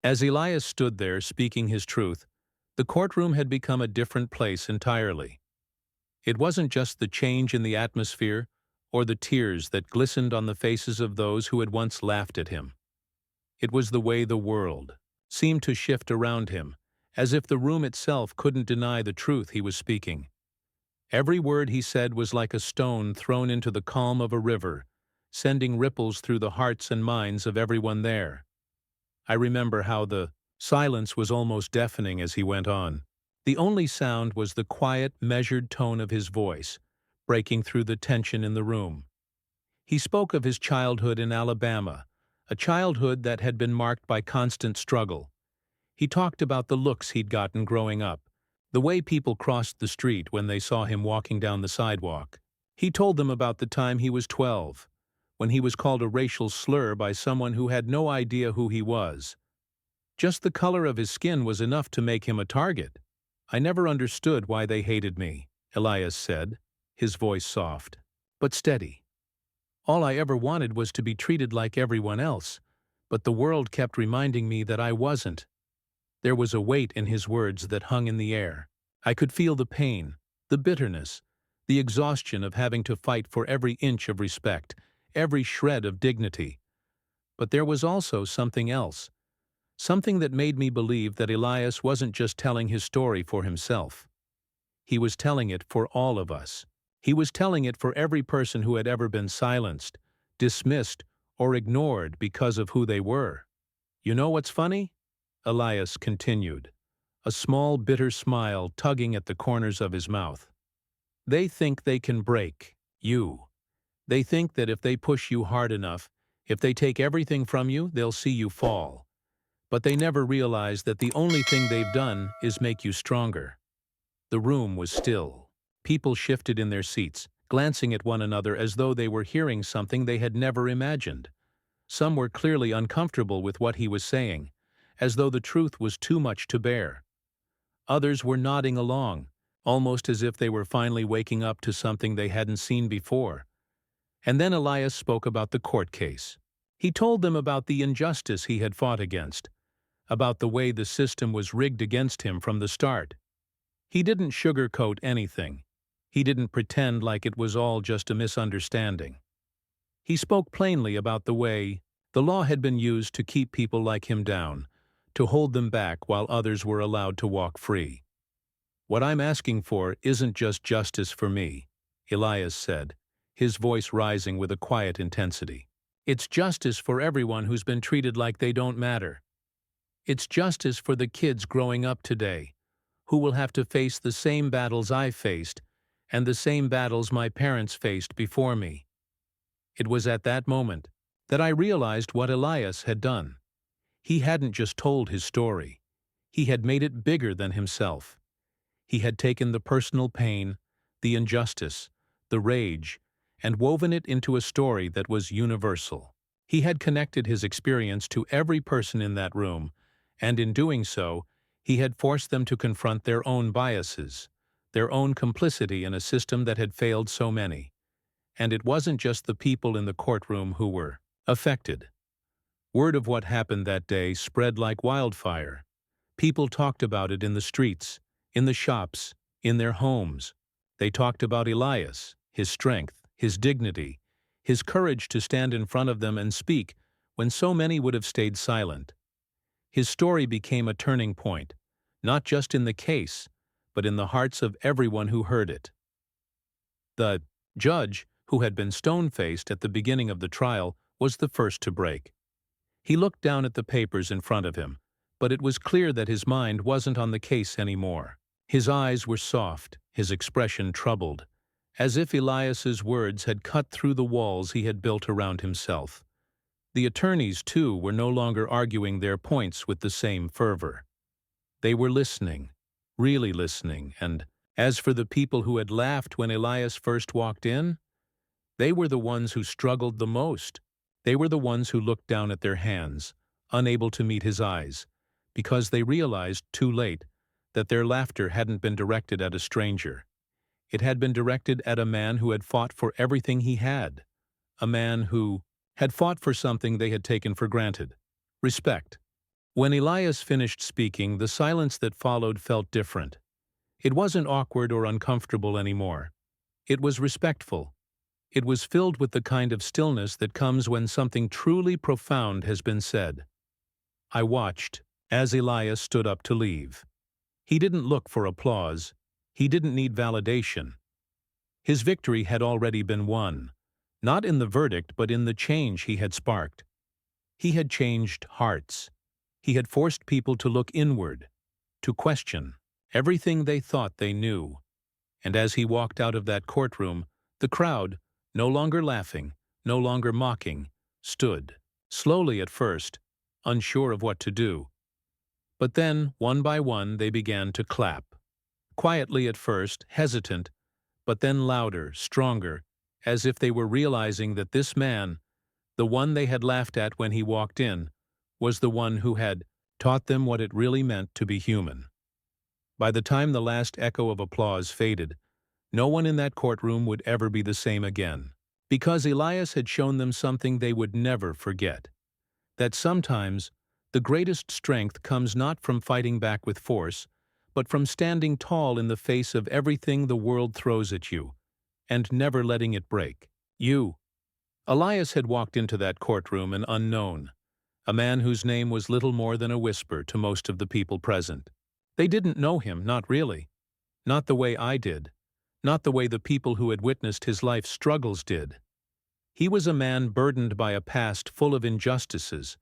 As Elias stood there speaking his truth, the courtroom had become a different place entirely. It wasn't just the change in the atmosphere or the tears that glistened on the faces of those who had once laughed at him. It was the way the world seemed to shift around him, as if the room itself couldn't deny the truth he was speaking. Every word he said was like a stone thrown into the calm of a river, sending ripples through the hearts and minds of everyone there. I remember how the silence was almost deafening as he went on. The only sound was the quiet, measured tone of his voice, breaking through the tension in the room. He spoke of his childhood in Alabama, a childhood that had been marked by constant struggle. He talked about the looks he'd gotten growing up, the way people crossed the street when they saw him walking down the sidewalk. He told them about the time he was 12, when he was called a racial slur by someone who had no idea who he was. Just the color of his skin was enough to make him a target. "I never understood why they hated me," Elias said, his voice soft, but steady. "All I ever wanted was to be treated like everyone else, but the world kept reminding me that I wasn't." There was a weight in his words that hung in the air. I could feel the pain, the bitterness, the exhaustion of having to fight for every inch of respect, every shred of dignity. But there was also something else, something that made me believe that Elias wasn't just telling his story for himself. He was telling it for all of us. He was telling it for every person who had ever been silenced, dismissed, or ignored because of who they were. "You know what's funny?" Elias continued, a small bitter smile tugging at the corners of his mouth. "They think they can break you. They think that if they push you hard enough, if they take everything from you, they'll see you fall. But they never realize that the only thing they've done is make you stronger." The room was still. People shifted in their seats, glancing at one another as though they were hearing something they had never imagined. Some were clearly uncomfortable with what he was saying, as though the truth was too much to bear. Others were nodding along, almost as if they were finally waking up to something they hadn't seen before. And then Elias spoke about the court case. He told them about the injustice he had fought against, about the way the system was rigged against him from the start. He didn't sugarcoat anything. He didn't pretend like it was all just a misunderstanding. He spoke plainly about the way the law had been used to keep people like him down, to hold them back while others were allowed to walk free. "What I'm asking for isn't just justice for me," Elias said, his voice rising with a quiet intensity. "It's justice for everyone who's been treated like they don't matter. It's justice for the kids growing up today, who will have to face the same battles I faced and the same battles my parents faced before me." It was at that moment that I realized what Elias had done. He hadn't just told his story. He had made it bigger than himself. He had taken the personal pain, the injustice, the rage, and woven it into a story that was universal. He had connected his experience to every person in that room, and in doing so, he had forced them to confront their own biases, their own complicity in a system that had failed so many. And it wasn't just the people in the courtroom who were affected. Word of what happened that day spread like wildfire. People talked about it in the streets, in the shops, in their homes. They talked about Elias, his strength, his dignity, his courage to stand in front of them and speak when so many would have stayed silent. His story became a turning point, not just in the case, but in the hearts of everyone who heard it. The judge, who had been stone-faced at the beginning of the trial, was the first to break. He looked down at the papers in front of him, but it was clear that his mind wasn't on the case anymore. His eyes were soft, his expression troubled, as if Elias's words had cut through the walls he had built around himself. The attorneys, too, were no longer arguing their points with the same fervor. They were listening, really listening, and as for the people who had laughed when Elias first walked in, they were the ones who struggled the most. They were the ones who looked down at their hands, unable to meet his eyes, because they realized, too late, that their laughter hadn't been directed at a stranger. It had been directed at a man who had fought for everything he had, a man who had fought for something they had taken for granted: respect. When Elias finished speaking, the silence that followed felt different. It wasn't awkward or uncomfortable anymore. It was respectful. It was filled with the kind of stillness that comes when something truly profound has been said. I watched as Elias stood up to leave. He didn't look for applause. He didn't need validation. His victory had already been won, not in the verdict but in the change he had sparked. He had changed hearts. He had forced people to look inward, to question everything they thought they knew. And as he walked out of that courtroom, the crowd, no longer laughing, no longer mocking, stood, slowly at first, unsure of what to do. But then, one by one, they began to clap. Quietly at first, hesitant, but then louder, stronger, as if they were realizing that this man, the one they had laughed at when he walked in, was the one who had taught them what it really meant to be human. By the time the last echo of applause faded, no one in that courtroom would ever be the same again, because Elias had shown them something they would never forget. That sometimes the greatest strength comes not from fighting back with force, but from standing tall in the face of everything the world throws at you, and never letting it break you. Elias had walked into that courtroom an unknown, a man whose name was little more than a whisper to most of the people present. They didn't know him, not really. Not the way I did. Not the way the people who had witnessed his life's struggles did. He was a man burdened by a past full of injustices,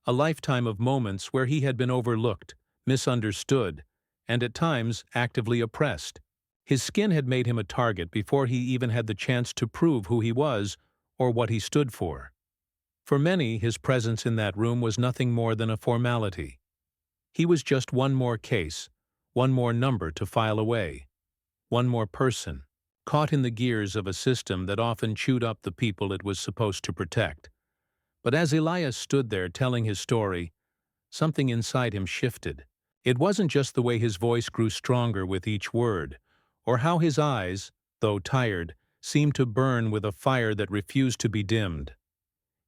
a lifetime of moments where he had been overlooked, misunderstood, and at times actively oppressed. His skin had made him a target before he even had the chance to prove who he was or what he stood for. For many, his presence in that room was nothing more than a formality. He was just one more case, one more number to file away, one more person, caught in the gears of a system that often chewed up the people it was supposed to protect. But as Elias stood there telling his story, something inside him shifted. It wasn't just the way his voice grew stronger with each word, or how his eyes, though tired, seemed to burn with a fire that refused to be dimmed.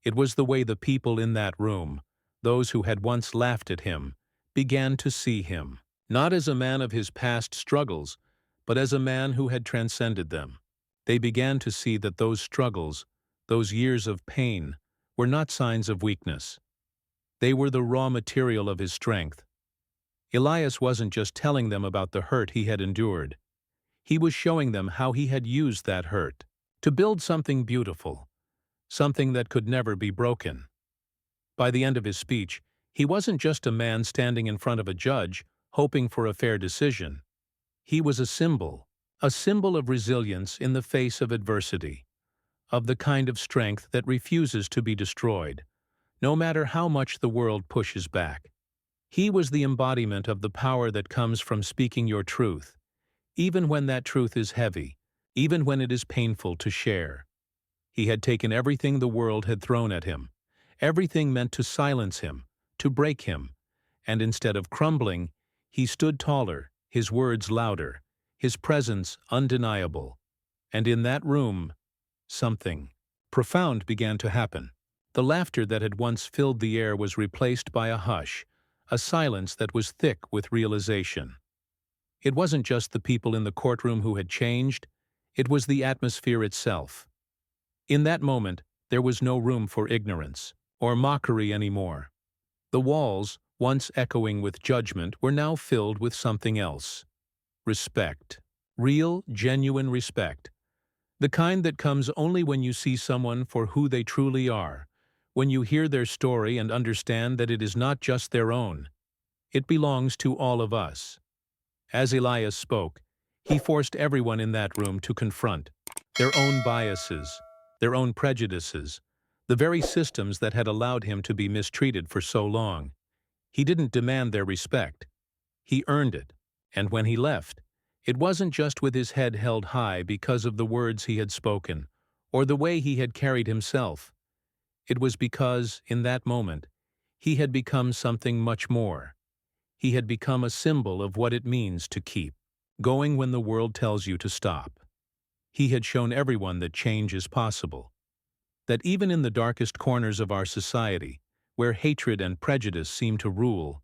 It was the way the people in that room, those who had once laughed at him, began to see him, not as a man of his past struggles, but as a man who had transcended them. They began to see that those struggles, those years of pain, were not signs of weakness. They were the raw material of his strength. Elias wasn't just telling them about the hurt he had endured. He was showing them how he had used that hurt to build something beautiful, something that could never be broken. By the end of his speech, he wasn't just a man standing in front of a judge, hoping for a fair decision. He was a symbol of resilience in the face of adversity, of the kind of strength that refuses to be destroyed, no matter how much the world pushes back. He was the embodiment of the power that comes from speaking your truth, even when that truth is heavy, even when it is painful to share. He had taken everything the world had thrown at him, everything meant to silence him, to break him, and instead of crumbling, he stood taller, his words louder, his presence undeniable. And in that room, something profound began to happen. The laughter that had once filled the air was replaced by a hush, a silence that was thick with realization. It wasn't just the people in the courtroom who had changed, it was the atmosphere itself. In that moment, there was no room for ignorance or mockery anymore. The walls, once echoing with judgment, were now filled with something else. Respect. Real, genuine respect. The kind that comes only when you see someone for who they truly are, when you hear their story and understand that it is not just their own. It belongs to all of us. As Elias spoke, he forced everyone in that room to confront their own biases, their own prejudices, the very systems that had allowed him to be mistreated for so long. He didn't demand their respect. He earned it, and when he left, it wasn't just with his head held high because of the words he had spoken, or the way he had carried himself. It was because, in that moment, he had become something much more. He had become a symbol of what it means to keep going when the world tells you to stop. He had shown everyone that change is possible, that even in the darkest corners of our society, where hatred and prejudice seem to rule,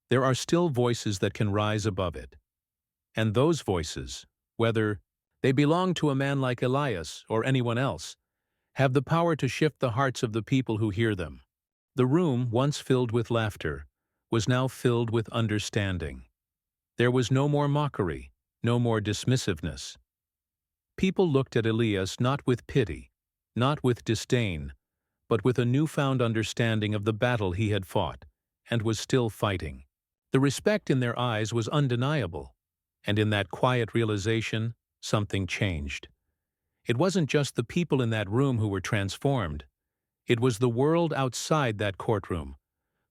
there are still voices that can rise above it. And those voices, whether they belong to a man like Elias or anyone else, have the power to shift the hearts of the people who hear them. The room, once filled with laughter, was now filled with understanding. There was no more mockery, no more dismissiveness. People looked at Elias not with pity, not with disdain, but with a newfound understanding of the battle he had fought, and was still fighting. The respect in their eyes was undeniable, and in that quiet realization, something changed. It wasn't just the people in that room who were transformed. It was the world outside that courtroom,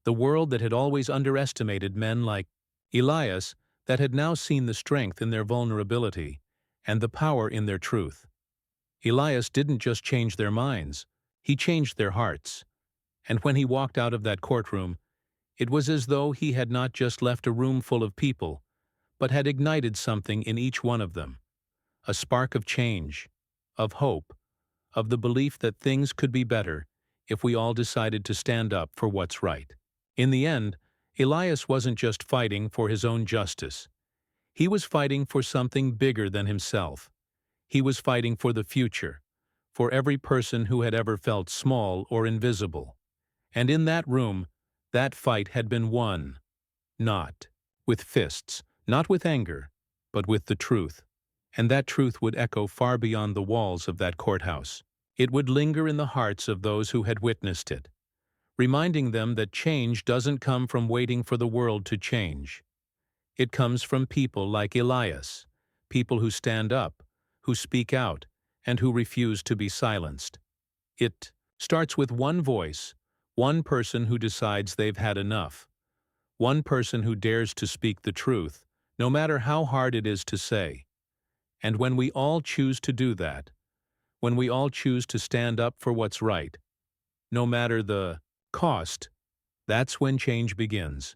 the world that had always underestimated men like Elias, that had now seen the strength in their vulnerability and the power in their truth. Elias didn't just change their minds, he changed their hearts. And when he walked out of that courtroom, it was as though he had not just left a room full of people, but had ignited something in each one of them, a spark of change, of hope, of the belief that things could be better if we all decided to stand up for what's right. In the end, Elias wasn't just fighting for his own justice. He was fighting for something bigger than himself. He was fighting for the future, for every person who had ever felt small or invisible. And in that room, that fight had been won, not with fists, not with anger, but with the truth. And that truth would echo far beyond the walls of that courthouse. It would linger in the hearts of those who had witnessed it, reminding them that change doesn't come from waiting for the world to change. It comes from people like Elias, people who stand up, who speak out, and who refuse to be silenced. It starts with one voice, one person who decides they've had enough, one person who dares to speak the truth, no matter how hard it is to say. And when we all choose to do that, when we all choose to stand up for what's right, no matter the cost, that's when change begins.